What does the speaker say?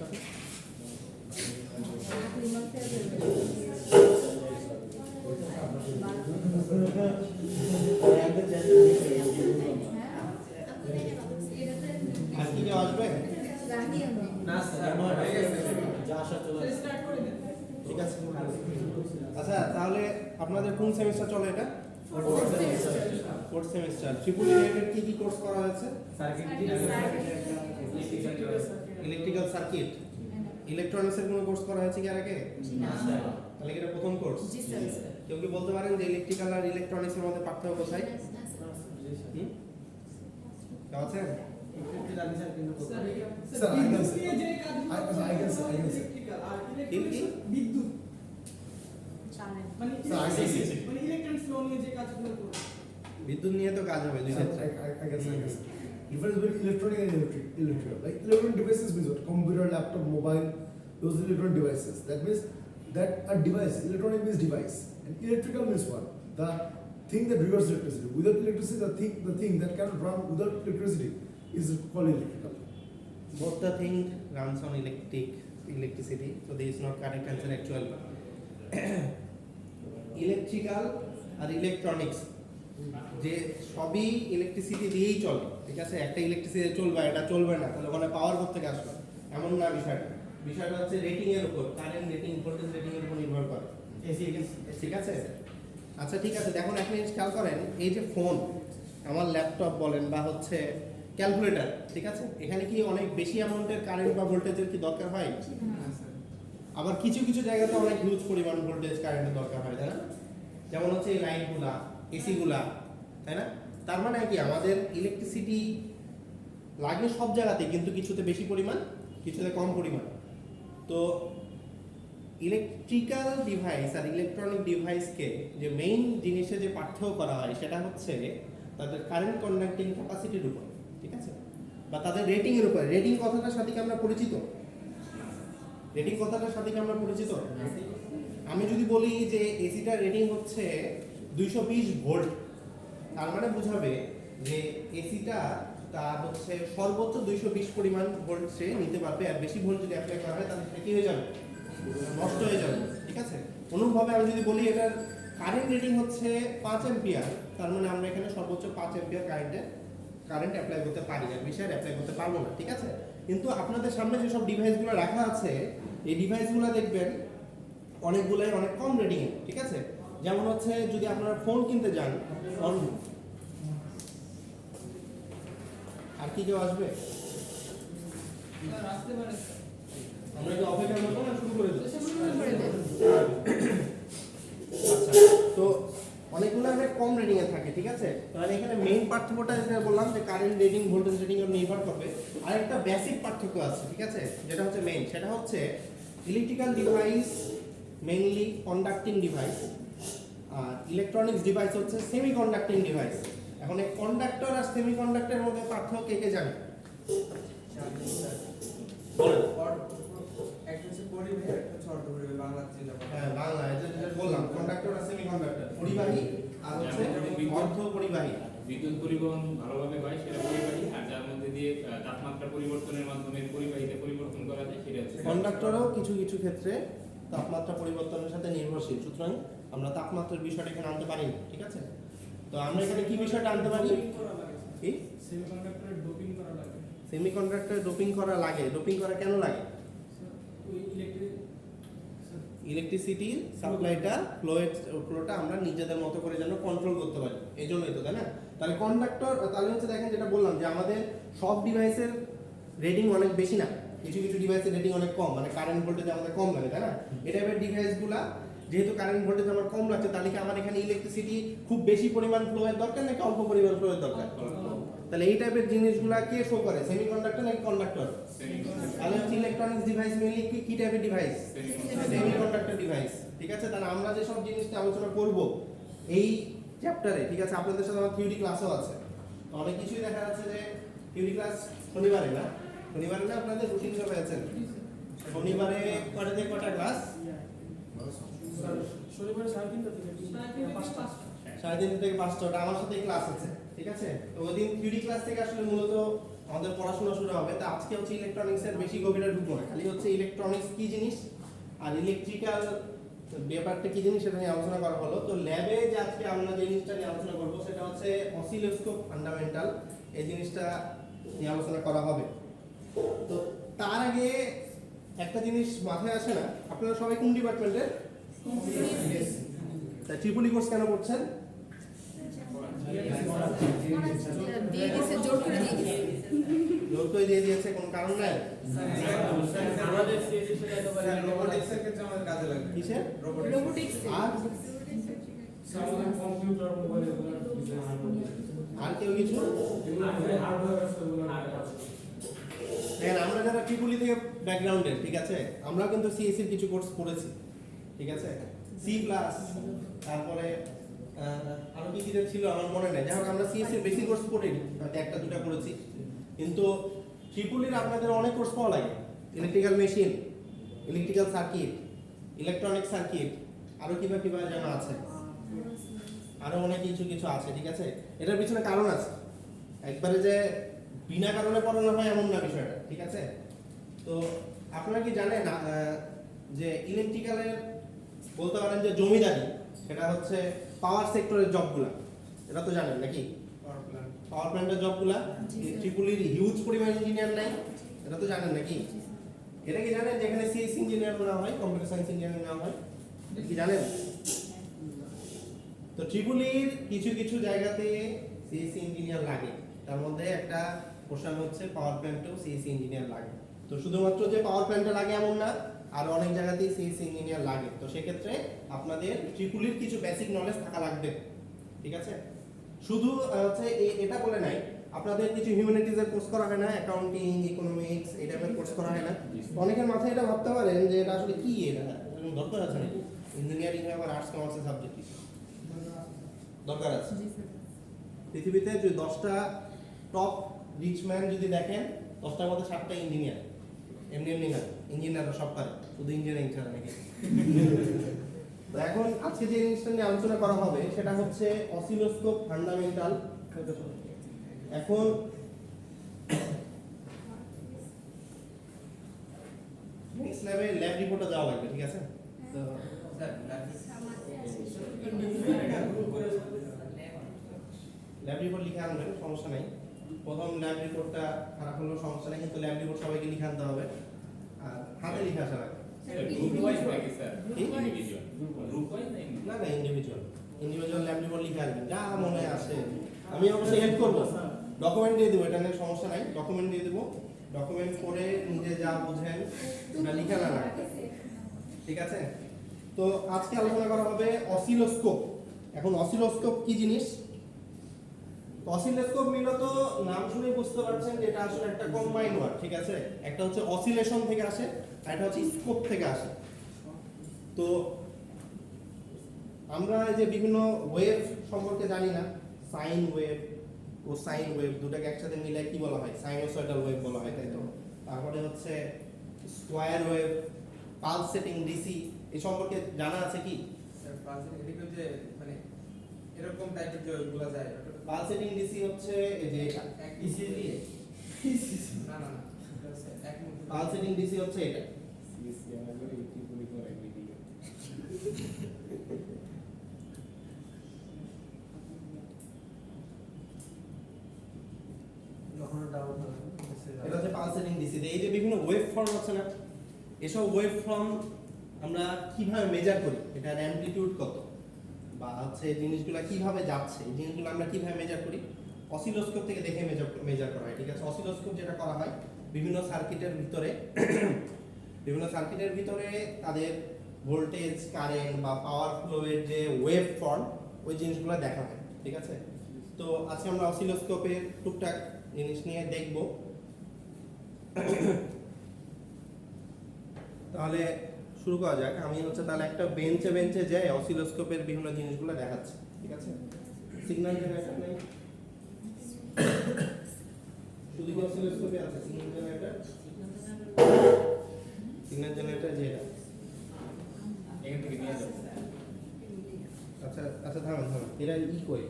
সাথে? আর কি কেউ আসবে? ঠিক আছে। আচ্ছা তাহলে আপনাদের কোন সেমিস্টার চলে এটা? Fourth semester. ট্রিপল রিলেটেড কি কি কোর্স করা হয়েছে? ইলেকট্রিক্যাল সার্কিট, ইলেকট্রনিক্স এর কোনো কোর্স করা হয়েছে কি এর আগে? না স্যার। তাহলে এটা প্রথম কোর্স? জি স্যার। কেউ কি বলতে পারেন যে ইলেকট্রিক্যাল আর ইলেকট্রনিক্স এর মধ্যে পার্থক্য কোথায়? কেউ আছেন? বিদ্যুৎ নিয়ে তো কাজ হবে দুই ক্ষেত্রে। Difference between electronic and electrical. Like electronic devices means what? Computer, laptop, mobile, those are electronic devices. That means that a device, electronic means device. And electrical means what? The thing that requires electricity. Without electricity, the thing that cannot run without electricity is called electrical. Both the thing runs on electricity, so there is not correct answer actually. Electrical R electronics যে সবই electricity দিয়েই চলে, ঠিক আছে? একটা electricity চলবে, এটা চলবে না, তাহলে ওখানে পাওয়ার কোথা থেকে আসবে? এমন না বিষয়টা। বিষয়টা হচ্ছে রেটিং এর উপর, কারেন্ট রেটিং, ভোল্টেজ রেটিং এর উপর নির্ভর করে। ঠিক আছে? আচ্ছা ঠিক আছে, দেখুন একটা জিনিস খেয়াল করেন, এই যে ফোন, আমার ল্যাপটপ বলেন বা হচ্ছে ক্যালকুলেটর, ঠিক আছে? এখানে কি অনেক বেশি অ্যামাউন্টের কারেন্ট বা ভোল্টেজের কি দরকার হয়? আবার কিছু কিছু জায়গাতে অনেক হিউজ পরিমাণ ভোল্টেজ কারেন্টের দরকার হয়, তাই না? যেমন হচ্ছে এই লাইটগুলা, এসিগুলা, তাই না? তার মানে কি আমাদের ইলেকট্রিসিটি লাগে সব জায়গাতে, কিন্তু কিছুতে বেশি পরিমাণ, কিছুতে কম পরিমাণ। তো ইলেকট্রিক্যাল ডিভাইস আর ইলেকট্রনিক ডিভাইসকে যে মেইন জিনিসে যে পার্থক্য করা হয় সেটা হচ্ছে তাদের কারেন্ট কন্ডাক্টিং ক্যাপাসিটির উপর, ঠিক আছে? বা তাদের রেটিং এর উপর। রেটিং কথাটার সাথে কি আমরা পরিচিত? রেটিং কথাটার সাথে কি আমরা পরিচিত? আমি যদি বলি যে এসিটার রেটিং হচ্ছে 220 ভোল্ট, তার মানে বোঝাবে যে এসিটা তার হচ্ছে সর্বোচ্চ 220 পরিমাণ ভোল্ট সে নিতে পারবে, আর বেশি ভোল্ট যদি অ্যাপ্লাই করা হয় তাহলে সেটা কি হয়ে যাবে? নষ্ট হয়ে যাবে, ঠিক আছে? অনুরূপভাবে আমি যদি বলি এটার কারেন্ট রেটিং হচ্ছে 5 অ্যাম্পিয়ার, তার মানে আমরা এখানে সর্বোচ্চ 5 অ্যাম্পিয়ার কারেন্ট অ্যাপ্লাই করতে পারি, আর বেশি অ্যাপ্লাই করতে পারবো না, ঠিক আছে? কিন্তু আপনাদের সামনে যেসব ডিভাইসগুলো রাখা আছে, এই ডিভাইসগুলো দেখবেন অনেকগুলাই অনেক কম রেটিং এর, ঠিক আছে? যেমন হচ্ছে যদি আপনারা ফোন কিনতে যান, আর কি কেউ আসবে? আমরা কি অপেক্ষা করবো না শুরু করে দেব? আচ্ছা, তো অনেকগুলো অনেক কম রেটিং এ থাকে, ঠিক আছে? তাহলে এখানে মেইন পার্থক্যটা যেটা বললাম যে কারেন্ট রেটিং, ভোল্টেজ রেটিং এর নির্ভর করবে। আর একটা বেসিক পার্থক্য আছে, ঠিক আছে? যেটা হচ্ছে মেইন, সেটা হচ্ছে electrical device mainly conducting device, আর ইলেকট্রনিক্স ডিভাইস হচ্ছে সেমি কন্ডাক্টিং ডিভাইস। এখন এই কন্ডাক্টর আর সেমি কন্ডাক্টরের মধ্যে পার্থক্য কে জানে? বাংলা যেটা বললাম, কন্ডাক্টর আর সেমি কন্ডাক্টর, পরিবাহী আর হচ্ছে অর্ধ পরিবাহী। বিদ্যুৎ পরিবহন ভালোভাবে হয় সেটা পরিবাহী, আর যার মধ্যে দিয়ে তাপমাত্রা পরিবর্তনের মাধ্যমে পরিবাহীতে পরিবর্তন করা যায় সেটা হচ্ছে কন্ডাক্টরও কিছু কিছু ক্ষেত্রে তাপমাত্রা পরিবর্তনের সাথে নির্ভরশীল, সুতরাং আমরা তাপমাত্রার বিষয়টা এখানে আনতে পারি, ঠিক আছে? তো আমরা এখানে কি বিষয়টা আনতে পারি? কি সেমিকন্ডাক্টরে ডোপিং করা লাগে। সেমিকন্ডাক্টরে ডোপিং করা লাগে। ডোপিং করা কেন লাগে? ইলেকট্রিসিটি সাপ্লাইটা, ফ্লোটা আমরা নিজেদের মতো করে যেন কন্ট্রোল করতে পারি, এই জন্যই তো, তাই না? তাহলে কন্ডাক্টর, তাহলে হচ্ছে দেখেন যেটা বললাম যে আমাদের সব ডিভাইসের রেটিং অনেক বেশি না, কিছু কিছু ডিভাইসের রেটিং অনেক কম, মানে কারেন্ট ভোল্টেজ আমাদের কম লাগে, তাই না? এই টাইপের ডিভাইসগুলা যেহেতু কারেন্ট ভোল্টেজ আমার কম লাগছে, তাহলে কি আমার এখানে ইলেকট্রিসিটি খুব বেশি পরিমাণ ফ্লো এর দরকার নাকি অল্প পরিমাণ ফ্লো এর দরকার? তাহলে এই টাইপের জিনিসগুলা কে শো করে, সেমিকন্ডাক্টর নাকি কন্ডাক্টর? তাহলে হচ্ছে ইলেকট্রনিক্স ডিভাইস মেইনলি কি টাইপের ডিভাইস? সেমিকন্ডাক্টর ডিভাইস, ঠিক আছে? তাহলে আমরা যে সব জিনিসটা আলোচনা করব এই চ্যাপ্টারে, ঠিক আছে, আপনাদের সাথে আমার থিওরি ক্লাসও আছে। তো অনেক কিছুই দেখা যাচ্ছে যে থিওরি ক্লাস শনিবারে না আপনাদের রুটিন সব আছে। শনিবারে কয়টা থেকে কয়টা ক্লাস? শনিবার 3:30 থেকে 5টা। 3:30 থেকে 5টা, ওটা আমার সাথেই ক্লাস আছে, ঠিক আছে? তো ওই দিন থিওরি ক্লাস থেকে আসলে মূলত আমাদের পড়াশোনা শুরু হবে। তা আজকে হচ্ছে ইলেকট্রনিক্সের বেশি গভীরে ঢুকবো না, খালি হচ্ছে ইলেকট্রনিক্স কি জিনিস আর ইলেকট্রিক্যাল ব্যাপারটা কি জিনিস সেটা নিয়ে আলোচনা করা হলো। তো ল্যাবে যে আজকে আমরা যে জিনিসটা নিয়ে আলোচনা করবো সেটা হচ্ছে অসিলোস্কোপ ফান্ডামেন্টাল, এই জিনিসটা নিয়ে আলোচনা করা হবে। তো তার আগে একটা জিনিস মাথায় আসে না, আপনারা সবাই কোন ডিপার্টমেন্টের? তা ট্রিপল কোর্স কেন করছেন? দিয়ে দিয়েছে, জোর করে দিয়ে দিয়েছে। জোর করে দিয়ে দিয়েছে, কোনো কারণ নাই? আমাদের সিএসসি শেখাতে পারে রোবোটিক্সের ক্ষেত্রে আমাদের কাজে লাগবে। কিসের? রোবোটিক্স আর কম্পিউটার মোবাইল এগুলো আর কেউ কিছু? হার্ডওয়্যার আছে ওগুলো দেখেন আমরা যারা ট্রিপলি থেকে ব্যাকগ্রাউন্ডের, ঠিক আছে, আমরাও কিন্তু সিএসসির কিছু কোর্স করেছি, ঠিক আছে, সি প্লাস, তারপরে আরো কি কি ছিল আমার মনে নেই। যাই হোক আমরা সিএসসির বেশি কোর্স করিনি, হয়তো একটা দুটা করেছি, কিন্তু ট্রিপলির আপনাদের অনেক কোর্স পাওয়া লাগে। Electrical machine, electrical circuit, electronic circuit, আরো কিবা কিবা যেন আছে, আরো অনেক কিছু কিছু আছে, ঠিক আছে। এটার পিছনে কারণ আছে, একবারে যে বিনা কারণে পড়ানো হয় এমন না বিষয়টা, ঠিক আছে। তো আপনারা কি জানেন যে ইলেকট্রিক্যালের বলতে পারেন যে জমিদারি, সেটা হচ্ছে পাওয়ার সেক্টরের জবগুলা, এটা তো জানেন নাকি? পাওয়ার প্ল্যান্টের জবগুলা, ট্রিপলির হিউজ পরিমাণ ইঞ্জিনিয়ার নাই, এটা তো জানেন নাকি? এটা কি জানেন যেখানে সিএস ইঞ্জিনিয়ার নেওয়া হয়, কম্পিউটার সায়েন্স ইঞ্জিনিয়ার নেওয়া হয়, এটা কি জানেন? তো ট্রিপলির কিছু কিছু জায়গাতে সিএস ইঞ্জিনিয়ার লাগে, তার মধ্যে একটা পোর্শন হচ্ছে পাওয়ার প্ল্যান্টেও সিএস ইঞ্জিনিয়ার লাগে। তো শুধুমাত্র যে পাওয়ার প্ল্যান্টে লাগে এমন না, আর অনেক জায়গাতেই সিএস ইঞ্জিনিয়ার লাগে। তো সেক্ষেত্রে আপনাদের ট্রিপলির কিছু বেসিক নলেজ থাকা লাগবে, ঠিক আছে। শুধু হচ্ছে এটা বলে নাই, আপনাদের কিছু হিউম্যানিটিজের কোর্স করা হয় না, অ্যাকাউন্টিং, ইকোনমিক্স এই টাইপের কোর্স করা হয় না। অনেকের মাথায় এটা ভাবতে পারেন যে এটা আসলে কি, এটা দরকার আছে নাকি? ইঞ্জিনিয়ারিং আবার আর্টস কমার্সের সাবজেক্ট দরকার আছে। পৃথিবীতে যে 10টা টপ রিচ ম্যান যদি দেখেন, 10টার মধ্যে 7টা ইঞ্জিনিয়ার, এমনি এমনি না, ইঞ্জিনিয়াররা সব পারে, শুধু ইঞ্জিনিয়ারিং ছাড়া নাকি। তো এখন আজকে যে জিনিসটা নিয়ে আলোচনা করা হবে সেটা হচ্ছে অসিলোস্কোপ ফান্ডামেন্টাল। এখন নেক্সট ল্যাব রিপোর্টে যাওয়া লাগবে, ঠিক আছে। তো ল্যাব রিপোর্ট লিখে আনবেন, সমস্যা নাই। প্রথম ল্যাব রিপোর্টটা খারাপ হলেও সমস্যা নেই, কিন্তু ল্যাব রিপোর্ট সবাইকে লিখে আনতে হবে, আর হাতে লিখে আসা লাগবে। গ্রুপ ওয়াইজ নাকি স্যার? ইন্ডিভিজুয়াল গ্রুপ ওয়াইজ না? না ইন্ডিভিজুয়াল ল্যাব রিপোর্ট লিখে আসবেন, যা মনে আসে। আমি অবশ্যই হেল্প করবো, ডকুমেন্ট দিয়ে দেবো, এটা নিয়ে সমস্যা নাই, ডকুমেন্ট দিয়ে দেবো। ডকুমেন্ট করে নিজে যা বুঝেন ওটা লিখে আনা লাগবে, ঠিক আছে। তো আজকে আলোচনা করা হবে অসিলোস্কোপ। এখন অসিলোস্কোপ কি জিনিস? অসিলোস্কোপ মূলত নাম শুনে বুঝতে পারছেন যে এটা আসলে একটা কম্বাইন্ড ওয়ার্ড, ঠিক আছে। একটা হচ্ছে অসিলেশন থেকে আসে, আর একটা হচ্ছে স্কোপ থেকে আসে। তো আমরা এই যে বিভিন্ন ওয়েভ সম্পর্কে জানি না, সাইন ওয়েভ ও সাইন ওয়েভ দুটাকে একসাথে মিলে কি বলা হয়? সাইনোসয়েডাল ওয়েভ বলা হয়, তাই তো। তারপরে হচ্ছে স্কোয়ার ওয়েভ, পালসেটিং ডিসি, এই সম্পর্কে জানা আছে কি? স্যার পালসেটিং এদিকে যে মানে এরকম টাইপের যে ওগুলা যায় পালসেটিং ডিসি হচ্ছে এই যে এটা, এক ইসিজি না না না এক মিনিট পালসেটিং ডিসি হচ্ছে এটা। সিএসসি আমরা করে ট্রিপলি করে এগ্রিগেট এটা হচ্ছে পালসেটিং ডিসি। এই যে বিভিন্ন ওয়েভ ফর্ম আছে না, এসব ওয়েভ ফর্ম আমরা কিভাবে মেজার করি, এটার অ্যামপ্লিটিউড কত, বা হচ্ছে জিনিসগুলো কিভাবে যাচ্ছে, এই জিনিসগুলো আমরা কিভাবে মেজার করি? অসিলোস্কোপ থেকে দেখে মেজার করা হয়, ঠিক আছে। অসিলোস্কোপ যেটা করা হয় বিভিন্ন সার্কিটের ভিতরে তাদের ভোল্টেজ, কারেন্ট বা পাওয়ার ফ্লোয়ের যে ওয়েভ ফর্ম, ওই জিনিসগুলো দেখা হয়, ঠিক আছে। তো আজকে আমরা অসিলোস্কোপের টুকটাক জিনিস নিয়ে দেখব। তাহলে শুরু করা যাক। আমি হচ্ছে তাহলে একটা বেঞ্চে যাই অসিলোস্কোপের বিভিন্ন জিনিসগুলো দেখাচ্ছি, ঠিক আছে। সিগন্যাল জেনারেটর নেই, শুধু কি অসিলোস্কোপে আছে সিগন্যাল জেনারেটর যেটা এখান থেকে নিয়ে যাবো। আচ্ছা থামেন, এরা ই কই